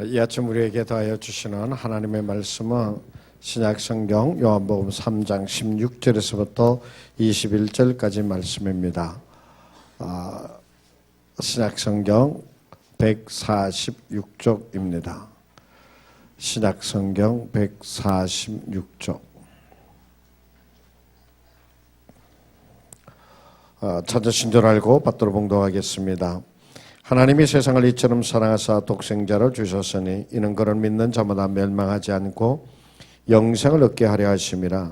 이 아침 우리에게 더하여 주시는 하나님의 말씀은 신약성경 요한복음 3장 16절에서부터 21절까지 말씀입니다. 신약성경 146쪽입니다. 신약성경 146쪽. 찾으신 줄 알고 받들어 봉독하겠습니다. 하나님이 세상을 이처럼 사랑하사 독생자를 주셨으니 이는 그를 믿는 자마다 멸망하지 않고 영생을 얻게 하려 하심이라.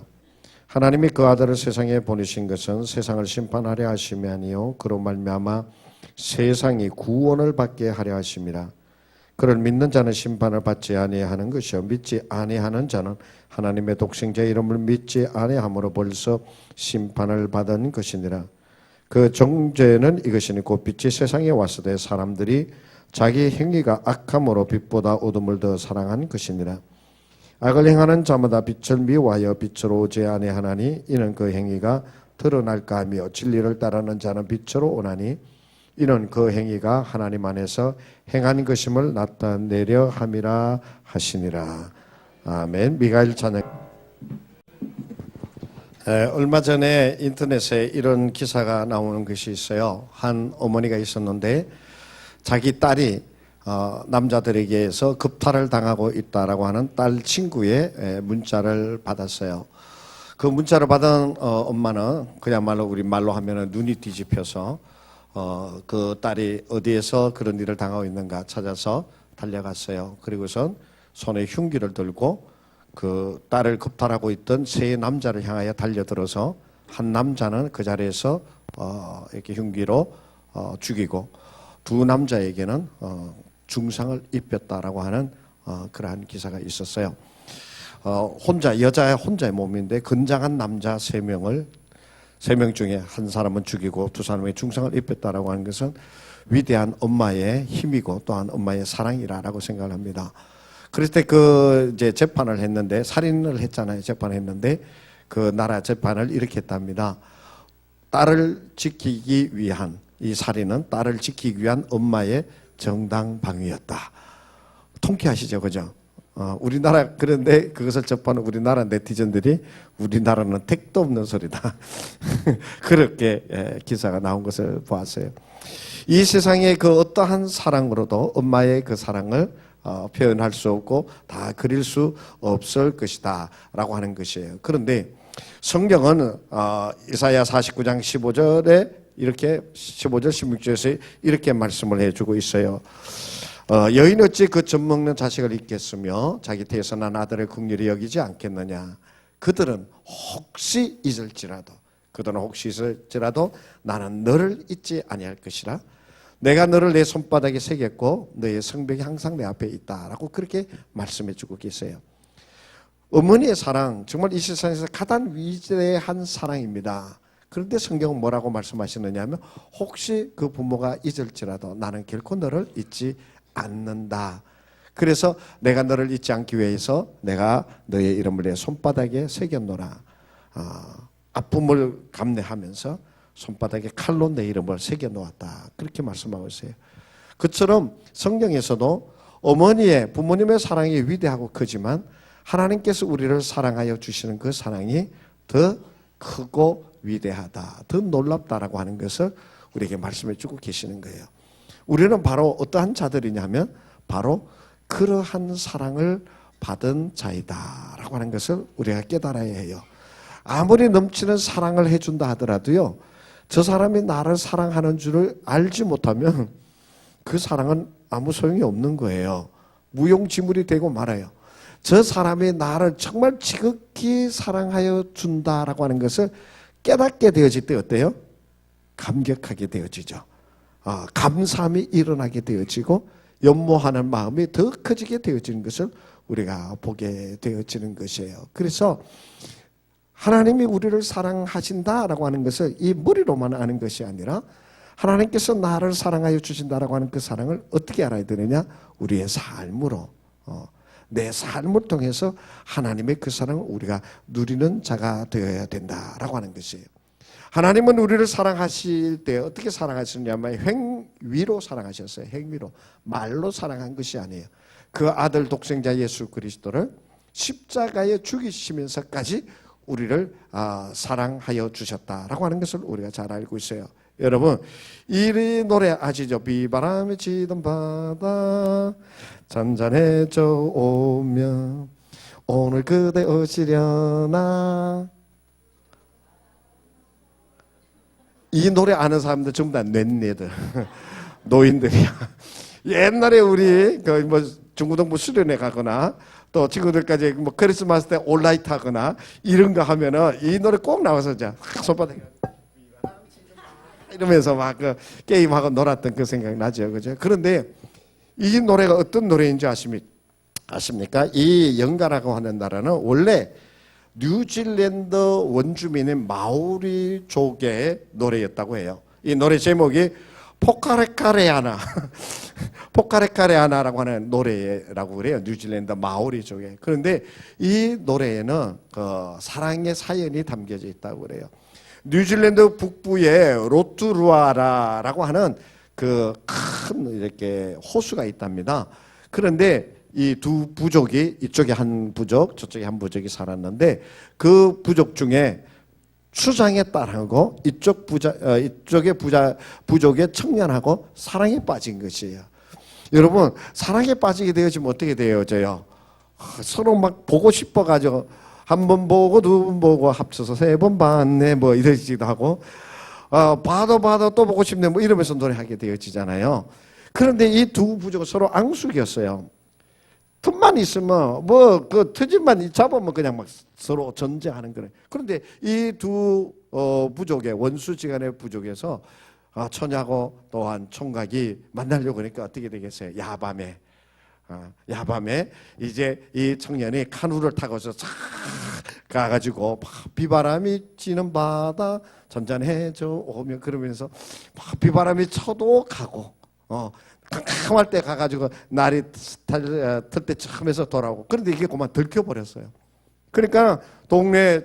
하나님이 그 아들을 세상에 보내신 것은 세상을 심판하려 하심이 아니요 그로 말미암아 세상이 구원을 받게 하려 하심이라. 그를 믿는 자는 심판을 받지 아니하는 것이요 믿지 아니하는 자는 하나님의 독생자의 이름을 믿지 아니함으로 벌써 심판을 받은 것이니라. 그 정죄는 이것이니 곧 빛이 세상에 왔으되 사람들이 자기 행위가 악함으로 빛보다 어둠을 더 사랑한 것이니라. 악을 행하는 자마다 빛을 미워하여 빛으로 오지 아니하나니 이는 그 행위가 드러날까 하며 진리를 따르는 자는 빛으로 오나니 이는 그 행위가 하나님 안에서 행한 것임을 나타내려 함이라 하시니라. 아멘. 미가엘 찬양. 얼마 전에 인터넷에 이런 기사가 나오는 것이 있어요. 한 어머니가 있었는데 자기 딸이 남자들에게서 급탈을 당하고 있다라고 하는 딸 친구의 문자를 받았어요. 그 문자를 받은 엄마는 그야말로 우리 말로 하면은 눈이 뒤집혀서 그 딸이 어디에서 그런 일을 당하고 있는가 찾아서 달려갔어요. 그리고선 손에 흉기를 들고 그 딸을 급탈하고 있던 세 남자를 향하여 달려들어서 한 남자는 그 자리에서 이렇게 흉기로 죽이고 두 남자에게는 중상을 입혔다라고 하는 그러한 기사가 있었어요. 여자의 몸인데 건장한 남자 세 명 중에 한 사람은 죽이고 두 사람의 중상을 입혔다라고 하는 것은 위대한 엄마의 힘이고 또한 엄마의 사랑이라고 생각을 합니다. 그럴 때 이제 재판을 했는데 살인을 했잖아요. 재판을 했는데 그 나라 재판을 이렇게 했답니다. 딸을 지키기 위한 이 살인은 딸을 지키기 위한 엄마의 정당 방위였다. 통쾌하시죠, 그죠? 우리나라 그런데 그것을 접하는 우리나라 네티즌들이 우리나라는 택도 없는 소리다. 그렇게 기사가 나온 것을 보았어요. 이 세상에 그 어떠한 사랑으로도 엄마의 그 사랑을 표현할 수 없고 다 그릴 수 없을 것이다 라고 하는 것이에요. 그런데 성경은 이사야 49장 15절에 이렇게 15절 16절에서 이렇게 말씀을 해주고 있어요. 여인 어찌 그 젖 먹는 자식을 잊겠으며 자기 태에서 난 아들을 긍휼히 여기지 않겠느냐. 그들은 혹시 잊을지라도 나는 너를 잊지 아니할 것이라. 내가 너를 내 손바닥에 새겼고 너의 성벽이 항상 내 앞에 있다라고 그렇게 말씀해 주고 계세요. 어머니의 사랑 정말 이 세상에서 가장 위대한 사랑입니다. 그런데 성경은 뭐라고 말씀하시느냐 하면 혹시 그 부모가 잊을지라도 나는 결코 너를 잊지 않는다. 그래서 내가 너를 잊지 않기 위해서 내가 너의 이름을 내 손바닥에 새겼노라. 아픔을 감내하면서 손바닥에 칼로 내 이름을 새겨놓았다. 그렇게 말씀하고 있어요. 그처럼 성경에서도 부모님의 사랑이 위대하고 크지만 하나님께서 우리를 사랑하여 주시는 그 사랑이 더 크고 위대하다, 더 놀랍다라고 하는 것을 우리에게 말씀해 주고 계시는 거예요. 우리는 바로 어떠한 자들이냐면 바로 그러한 사랑을 받은 자이다라고 하는 것을 우리가 깨달아야 해요. 아무리 넘치는 사랑을 해준다 하더라도요, 저 사람이 나를 사랑하는 줄을 알지 못하면 그 사랑은 아무 소용이 없는 거예요. 무용지물이 되고 말아요. 저 사람이 나를 정말 지극히 사랑하여 준다라고 하는 것을 깨닫게 되어질 때 어때요? 감격하게 되어지죠. 감사함이 일어나게 되어지고 연모하는 마음이 더 커지게 되어지는 것을 우리가 보게 되어지는 것이에요. 그래서 하나님이 우리를 사랑하신다라고 하는 것을 이 머리로만 아는 것이 아니라 하나님께서 나를 사랑하여 주신다라고 하는 그 사랑을 어떻게 알아야 되느냐? 우리의 삶으로, 내 삶을 통해서 하나님의 그 사랑을 우리가 누리는 자가 되어야 된다라고 하는 것이에요. 하나님은 우리를 사랑하실 때 어떻게 사랑하시느냐면 행위로 사랑하셨어요. 행위로. 말로 사랑한 것이 아니에요. 그 아들 독생자 예수 그리스도를 십자가에 죽이시면서까지 우리를 사랑하여 주셨다라고 하는 것을 우리가 잘 알고 있어요. 여러분, 이 노래 아시죠? 비바람에 치던 바다 잔잔해져 오면 오늘 그대 오시려나. 이 노래 아는 사람들 전부 다 넷네들 노인들이야. 옛날에 우리 뭐 중고등부 수련회 가거나 또 친구들까지 뭐 크리스마스 때 올라이트 하거나 이런 거 하면은 이 노래 꼭 나와서 자 손바닥 이러면서 막 그 게임하고 놀았던 그 생각이 나죠, 그죠? 그런데 이 노래가 어떤 노래인지 아십니까? 이 영가라고 하는 나라는 원래 뉴질랜드 원주민인 마오리족의 노래였다고 해요. 이 노래 제목이 포카레카레아나 포카레카레아나라고 하는 노래라고 그래요. 뉴질랜드 마오리족의. 그런데 이 노래에는 그 사랑의 사연이 담겨져 있다고 그래요. 뉴질랜드 북부에 로투루아라라고 하는 그 큰 이렇게 호수가 있답니다. 그런데 이 두 부족이 이쪽에 한 부족, 저쪽에 한 부족이 살았는데 그 부족 중에 추장의 딸하고 이쪽의 부족의 청년하고 사랑에 빠진 것이에요. 여러분, 사랑에 빠지게 되어지면 어떻게 되어져요? 서로 막 보고 싶어가지고 한 번 보고 두 번 보고 합쳐서 세 번 봤네 뭐 이러지도 하고 봐도 또 보고 싶네 뭐 이러면서 노래하게 되어지잖아요. 그런데 이 두 부족은 서로 앙숙이었어요. 틈만 있으면 뭐 그 트집만 잡으면 그냥 막 서로 전쟁하는 거예요. 그런데 이 두 부족의 원수지간의 부족에서 처녀하고 또한 총각이 만나려고 하니까 어떻게 되겠어요? 야밤에 이제 이 청년이 카누를 타고서 쫙 가가지고 비바람이 치는 바다 잔잔해져 오면 그러면서 비바람이 쳐도 가고 캄캄할 때 가가지고 날이 틀 때쯤에서 돌아오고. 그런데 이게 그만 들켜버렸어요. 그러니까 동네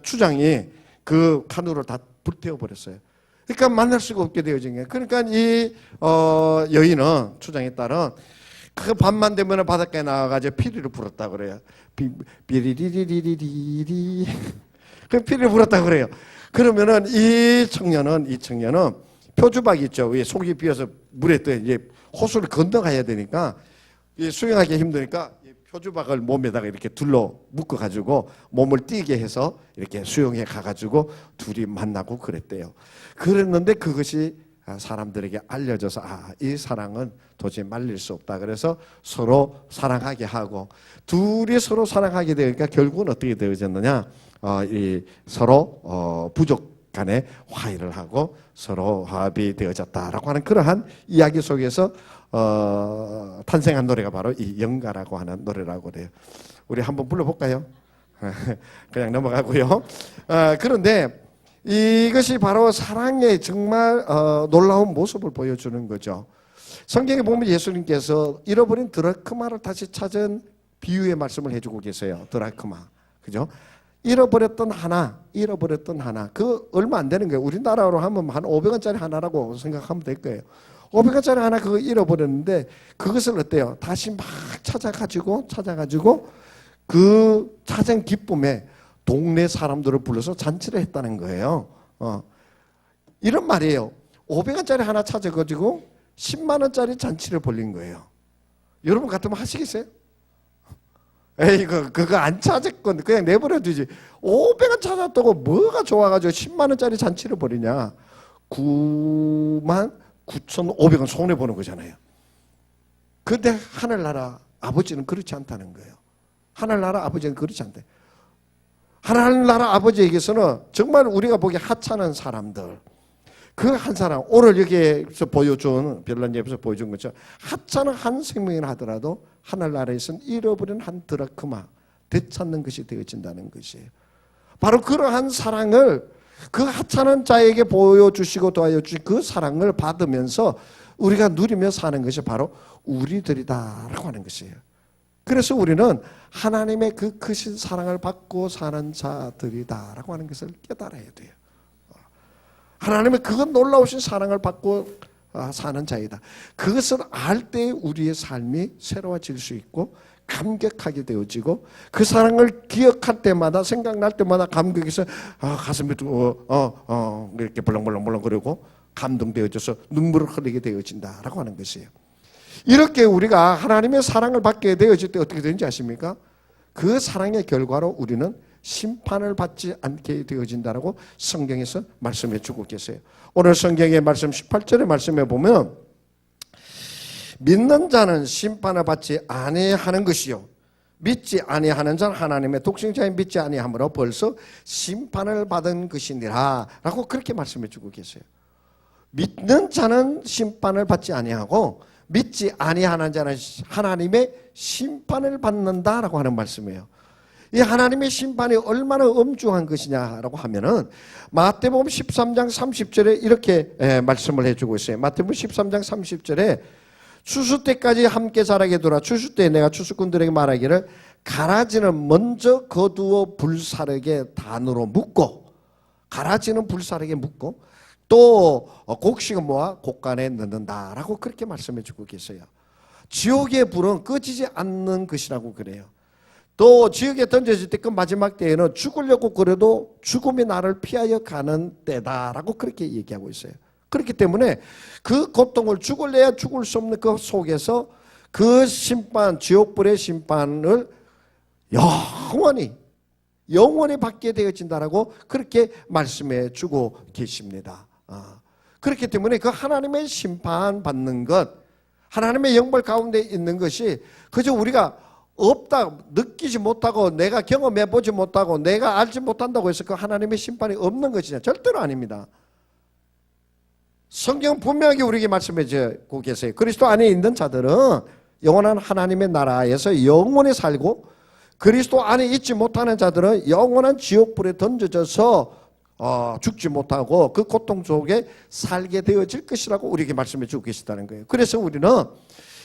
추장이 그 카누를 다 불태워버렸어요. 그러니까 만날 수가 없게 되어진 거예요. 그러니까 이 여인은, 추장의 딸은 그 밤만 되면 바닷가에 나와가지고 피리를 불었다 그래요. 비리리리리리리. 그 피리를 불었다 그래요. 그러면은 이 청년은 표주박 있죠. 위에 속이 비어서 물에 떠 이제 호수를 건너가야 되니까 수영하기 힘드니까 표주박을 몸에다가 이렇게 둘러 묶어가지고 몸을 뛰게 해서 이렇게 수영해 가가지고 둘이 만나고 그랬대요. 그랬는데 그것이 사람들에게 알려져서 이 사랑은 도저히 말릴 수 없다. 그래서 서로 사랑하게 하고 둘이 서로 사랑하게 되니까 결국은 어떻게 되어졌느냐? 서로 부족 간에 화해를 하고 서로 화합이 되어졌다라고 하는 그러한 이야기 속에서 탄생한 노래가 바로 이 영가라고 하는 노래라고 그래요. 우리 한번 불러볼까요? 그냥 넘어가고요. 그런데 이것이 바로 사랑의 정말 놀라운 모습을 보여주는 거죠. 성경에 보면 예수님께서 잃어버린 드라크마를 다시 찾은 비유의 말씀을 해주고 계세요. 드라크마, 그죠? 잃어버렸던 하나. 그 얼마 안 되는 거예요. 우리나라로 하면 한 500원짜리 하나라고 생각하면 될 거예요. 500원짜리 하나 그거 잃어버렸는데 그것을 어때요? 다시 막 찾아가지고 그 찾은 기쁨에 동네 사람들을 불러서 잔치를 했다는 거예요. 이런 말이에요. 500원짜리 하나 찾아가지고 10만 원짜리 잔치를 벌린 거예요. 여러분 같으면 하시겠어요? 에이, 그거 안 찾았건 그냥 내버려 두지. 500원 찾았다고 뭐가 좋아가지고 10만 원짜리 잔치를 벌이냐. 99,500원 손해보는 거잖아요. 그런데 하늘나라 아버지는 그렇지 않다는 거예요. 하늘나라 아버지는 그렇지 않대. 하늘나라 아버지에게서는 정말 우리가 보기에 하찮은 사람들, 그 한 사람, 오늘 여기에서 보여준, 별난예에서 보여준 것처럼 하찮은 한 생명이나 하더라도 하늘나라에서는 잃어버린 한 드라크마 되찾는 것이 되어진다는 것이에요. 바로 그러한 사랑을 그 하찮은 자에게 보여주시고 도와주신 그 사랑을 받으면서 우리가 누리며 사는 것이 바로 우리들이다라고 하는 것이에요. 그래서 우리는 하나님의 그 크신 사랑을 받고 사는 자들이다라고 하는 것을 깨달아야 돼요. 하나님의 그 놀라우신 사랑을 받고 사는 자이다. 그것을 알 때 우리의 삶이 새로워질 수 있고 감격하게 되어지고 그 사랑을 기억할 때마다 생각날 때마다 감격해서 가슴이 이렇게 벌렁벌렁거리고 감동되어져서 눈물을 흘리게 되어진다라고 하는 것이에요. 이렇게 우리가 하나님의 사랑을 받게 되어질 때 어떻게 되는지 아십니까? 그 사랑의 결과로 우리는 심판을 받지 않게 되어진다라고 성경에서 말씀해 주고 계세요. 오늘 성경의 말씀 18절의 말씀에 보면 믿는 자는 심판을 받지 아니하는 것이요 믿지 아니하는 자는 하나님의 독생자인 믿지 아니함으로 벌써 심판을 받은 것이니라 라고 그렇게 말씀해 주고 계세요. 믿는 자는 심판을 받지 아니하고 믿지 아니하는 자는 하나님의 심판을 받는다라고 하는 말씀이에요. 이 하나님의 심판이 얼마나 엄중한 것이냐라고 하면은 마태복음 13장 30절에 이렇게 말씀을 해주고 있어요. 마태복음 13장 30절에 추수 때까지 함께 자라게 두라. 추수 때 내가 추수꾼들에게 말하기를 가라지는 먼저 거두어 불사르게 단으로 묶고 가라지는 불사르게 묶고 또 곡식은 모아 곡간에 넣는다라고 그렇게 말씀해 주고 계세요. 지옥의 불은 꺼지지 않는 것이라고 그래요. 또 지옥에 던져질 때 그 마지막 때에는 죽으려고 그래도 죽음이 나를 피하여 가는 때다라고 그렇게 얘기하고 있어요. 그렇기 때문에 그 고통을 죽을래야 죽을 수 없는 그 속에서 그 심판, 지옥불의 심판을 영원히 받게 되어진다라고 그렇게 말씀해 주고 계십니다. 그렇기 때문에 그 하나님의 심판 받는 것, 하나님의 영벌 가운데 있는 것이 그저 우리가 없다, 느끼지 못하고 내가 경험해 보지 못하고 내가 알지 못한다고 해서 그 하나님의 심판이 없는 것이냐? 절대로 아닙니다. 성경은 분명하게 우리에게 말씀해 주고 계세요. 그리스도 안에 있는 자들은 영원한 하나님의 나라에서 영원히 살고 그리스도 안에 있지 못하는 자들은 영원한 지옥불에 던져져서 죽지 못하고 그 고통 속에 살게 되어질 것이라고 우리에게 말씀해 주고 계시다는 거예요. 그래서 우리는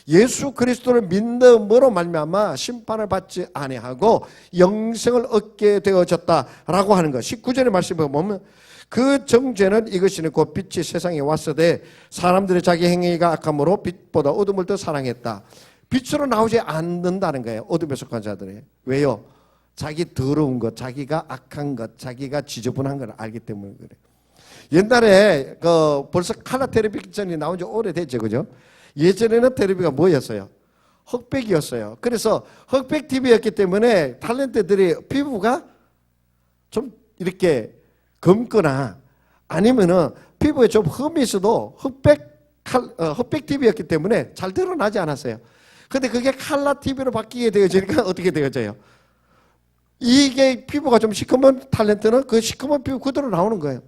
예수 그리스도를 믿음으로 말미암아 심판을 받지 아니하고 영생을 얻게 되어졌다라고 하는 것. 19절의 말씀을 보면 그 정죄는 이것이니 곧 빛이 세상에 왔으되 사람들이 자기 행위가 악함으로 빛보다 어둠을 더 사랑했다. 빛으로 나오지 않는다는 거예요. 어둠에 속한 자들이. 왜요? 자기 더러운 것, 자기가 악한 것, 자기가 지저분한 걸 알기 때문에 그래요. 옛날에 벌써 칼라 텔레비전이 나온 지 오래됐죠, 그죠? 예전에는 텔레비가 뭐였어요? 흑백이었어요. 그래서 흑백 TV였기 때문에 탤런트들이 피부가 좀 이렇게 검거나 아니면은 피부에 좀 흠이 있어도 흑백 TV였기 때문에 잘 드러나지 않았어요. 근데 그게 칼라 TV로 바뀌게 되어지니까 어떻게 되어져요? 이게 피부가 좀 시커먼 탤런트는 그 시커먼 피부 그대로 나오는 거예요.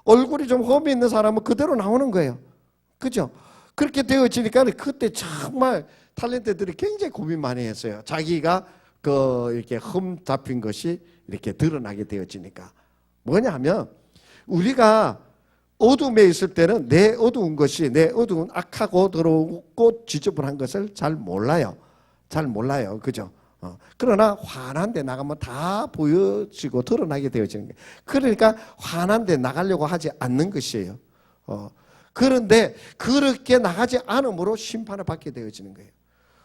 얼굴이 좀 흠이 있는 사람은 그대로 나오는 거예요. 그죠? 그렇게 되어지니까 그때 정말 탤런트들이 굉장히 고민 많이 했어요. 자기가 이렇게 흠 잡힌 것이 이렇게 드러나게 되어지니까. 뭐냐 하면 우리가 어둠에 있을 때는 내 어두운 것이 내 어두운 악하고 더럽고 지저분한 것을 잘 몰라요. 잘 몰라요. 그죠? 그러나 환한 데 나가면 다 보여지고 드러나게 되어지는 거예요. 그러니까 환한 데 나가려고 하지 않는 것이에요. 그런데 그렇게 나가지 않음으로 심판을 받게 되어지는 거예요.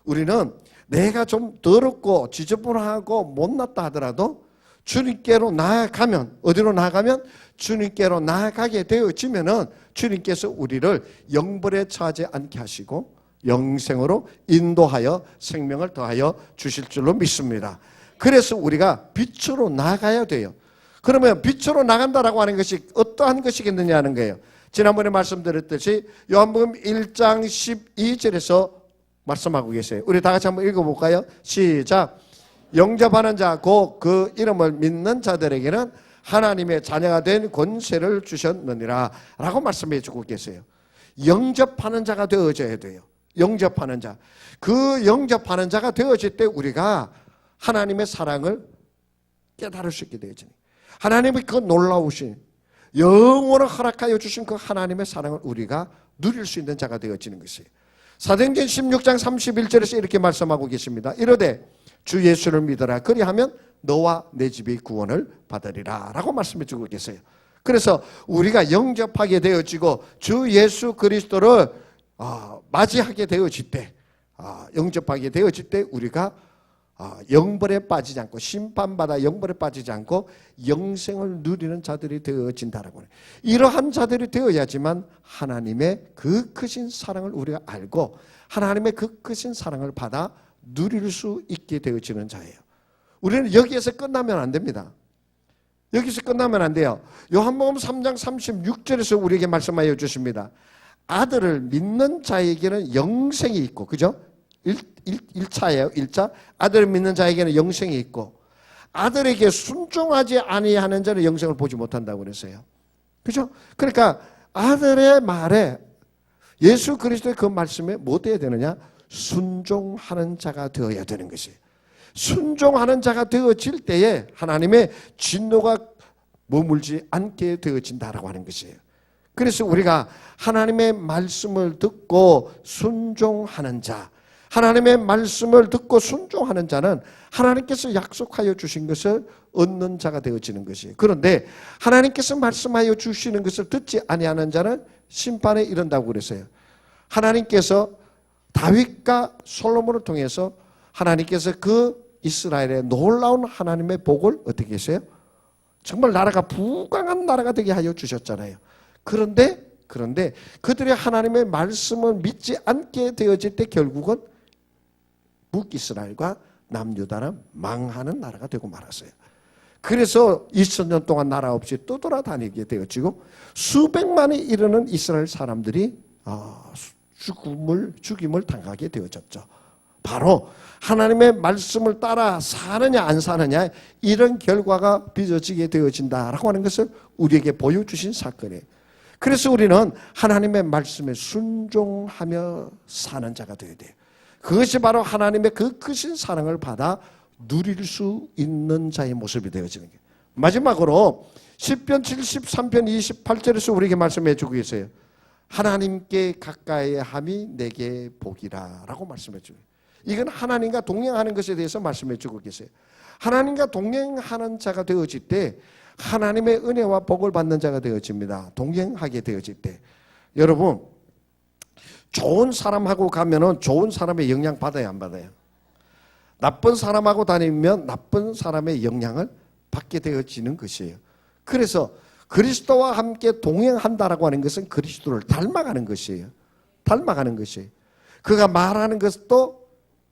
우리는 내가 좀 더럽고 지저분하고 못났다 하더라도 주님께로 나아가면 어디로 나아가면 주님께로 나아가게 되어지면은 주님께서 우리를 영벌에 처하지 않게 하시고 영생으로 인도하여 생명을 더하여 주실 줄로 믿습니다. 그래서 우리가 빛으로 나아가야 돼요. 그러면 빛으로 나간다라고 하는 것이 어떠한 것이겠느냐 하는 거예요. 지난번에 말씀드렸듯이 요한복음 1장 12절에서 말씀하고 계세요. 우리 다 같이 한번 읽어볼까요? 시작. 영접하는 자 곧 그 이름을 믿는 자들에게는 하나님의 자녀가 된 권세를 주셨느니라 라고 말씀해 주고 계세요. 영접하는 자가 되어져야 돼요. 영접하는 자. 그 영접하는 자가 되어질 때 우리가 하나님의 사랑을 깨달을 수 있게 되어지니 하나님의 그 놀라우신 영원을 허락하여 주신 그 하나님의 사랑을 우리가 누릴 수 있는 자가 되어지는 것이에요. 사도행전 16장 31절에서 이렇게 말씀하고 계십니다. 이르되 주 예수를 믿어라. 그리하면 너와 내 집이 구원을 받으리라 라고 말씀해 주고 계세요. 그래서 우리가 영접하게 되어지고 주 예수 그리스도를 맞이하게 되어질 때, 영접하게 되어질 때 우리가 영벌에 빠지지 않고 심판받아 영벌에 빠지지 않고 영생을 누리는 자들이 되어진다라고 해요. 이러한 자들이 되어야지만 하나님의 그 크신 사랑을 우리가 알고 하나님의 그 크신 사랑을 받아 누릴 수 있게 되어지는 자예요. 우리는 여기에서 끝나면 안 됩니다. 여기서 끝나면 안 돼요. 요한복음 3장 36절에서 우리에게 말씀하여 주십니다. 아들을 믿는 자에게는 영생이 있고, 그죠? 1차예요. 1차. 아들을 믿는 자에게는 영생이 있고, 아들에게 순종하지 아니하는 자는 영생을 보지 못한다고 그랬어요. 그죠? 그러니까 아들의 말에, 예수 그리스도의 그 말씀에 뭐 되어야 되느냐? 순종하는 자가 되어야 되는 것이에요. 순종하는 자가 되어질 때에 하나님의 진노가 머물지 않게 되어진다라고 하는 것이에요. 그래서 우리가 하나님의 말씀을 듣고 순종하는 자, 하나님의 말씀을 듣고 순종하는 자는 하나님께서 약속하여 주신 것을 얻는 자가 되어지는 것이에요. 그런데 하나님께서 말씀하여 주시는 것을 듣지 아니하는 자는 심판에 이른다고 그랬어요. 하나님께서 다윗과 솔로몬을 통해서 하나님께서 그 이스라엘의 놀라운 하나님의 복을 어떻게 했어요? 정말 나라가 부강한 나라가 되게 하여 주셨잖아요. 그런데 그들이 하나님의 말씀을 믿지 않게 되어질 때 결국은 북이스라엘과 남유다는 망하는 나라가 되고 말았어요. 그래서 2000년 동안 나라 없이 떠돌아다니게 되어지고 수백만이 이르는 이스라엘 사람들이 죽임을 당하게 되어졌죠. 바로 하나님의 말씀을 따라 사느냐 안 사느냐 이런 결과가 빚어지게 되어진다라고 하는 것을 우리에게 보여주신 사건이에요. 그래서 우리는 하나님의 말씀에 순종하며 사는 자가 되어야 돼요. 그것이 바로 하나님의 그 크신 사랑을 받아 누릴 수 있는 자의 모습이 되어지는 거예요. 마지막으로 시편 73편 28절에서 우리에게 말씀해 주고 계세요. 하나님께 가까이 함이 내게 복이라 라고 말씀해 주고 계세요. 이건 하나님과 동행하는 것에 대해서 말씀해 주고 계세요. 하나님과 동행하는 자가 되어질 때 하나님의 은혜와 복을 받는 자가 되어집니다. 동행하게 되어질 때. 여러분, 좋은 사람하고 가면은 좋은 사람의 영향 받아야 안 받아요? 나쁜 사람하고 다니면 나쁜 사람의 영향을 받게 되어지는 것이에요. 그래서 그리스도와 함께 동행한다라고 하는 것은 그리스도를 닮아가는 것이에요. 닮아가는 것이에요. 그가 말하는 것도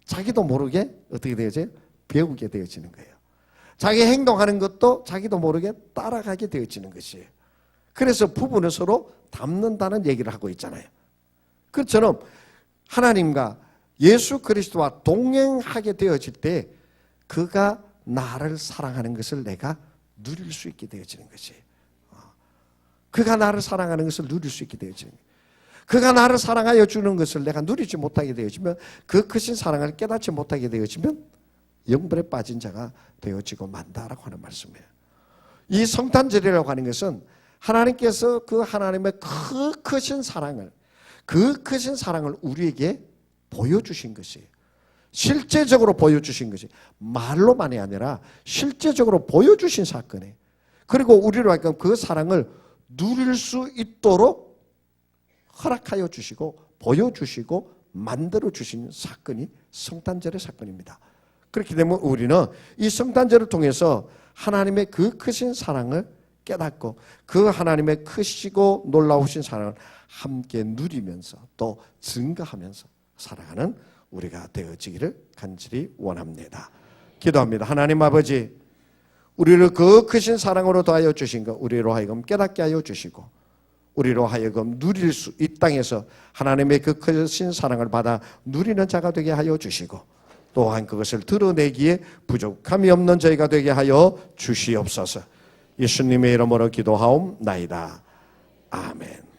자기도 모르게 어떻게 되어져요? 배우게 되어지는 거예요. 자기 행동하는 것도 자기도 모르게 따라가게 되어지는 것이에요. 그래서 부부는 서로 닮는다는 얘기를 하고 있잖아요. 그처럼 하나님과 예수 그리스도와 동행하게 되어질 때 그가 나를 사랑하는 것을 내가 누릴 수 있게 되어지는 것이에요. 그가 나를 사랑하는 것을 누릴 수 있게 되어지는 거예요. 그가 나를 사랑하여 주는 것을 내가 누리지 못하게 되어지면 그 크신 사랑을 깨닫지 못하게 되어지면 영벌에 빠진 자가 되어지고 만다라고 하는 말씀이에요. 이 성탄절이라고 하는 것은 하나님께서 그 하나님의 그 크신 사랑을 우리에게 보여주신 것이에요. 실제적으로 보여주신 것이 말로만이 아니라 실제적으로 보여주신 사건이에요. 그리고 우리로 하여금 그 사랑을 누릴 수 있도록 허락하여 주시고 보여주시고 만들어주신 사건이 성탄절의 사건입니다. 그렇기 때문에 우리는 이 성탄절을 통해서 하나님의 그 크신 사랑을 깨닫고 그 하나님의 크시고 놀라우신 사랑을 함께 누리면서 또 증거하면서 살아가는 우리가 되어지기를 간절히 원합니다. 기도합니다. 하나님 아버지, 우리를 그 크신 사랑으로 더하여 주신 것 우리로 하여금 깨닫게 하여 주시고 우리로 하여금 누릴 수 이 땅에서 하나님의 그 크신 사랑을 받아 누리는 자가 되게 하여 주시고 또한 그것을 드러내기에 부족함이 없는 저희가 되게 하여 주시옵소서. 예수님의 이름으로 기도하옵나이다. 아멘.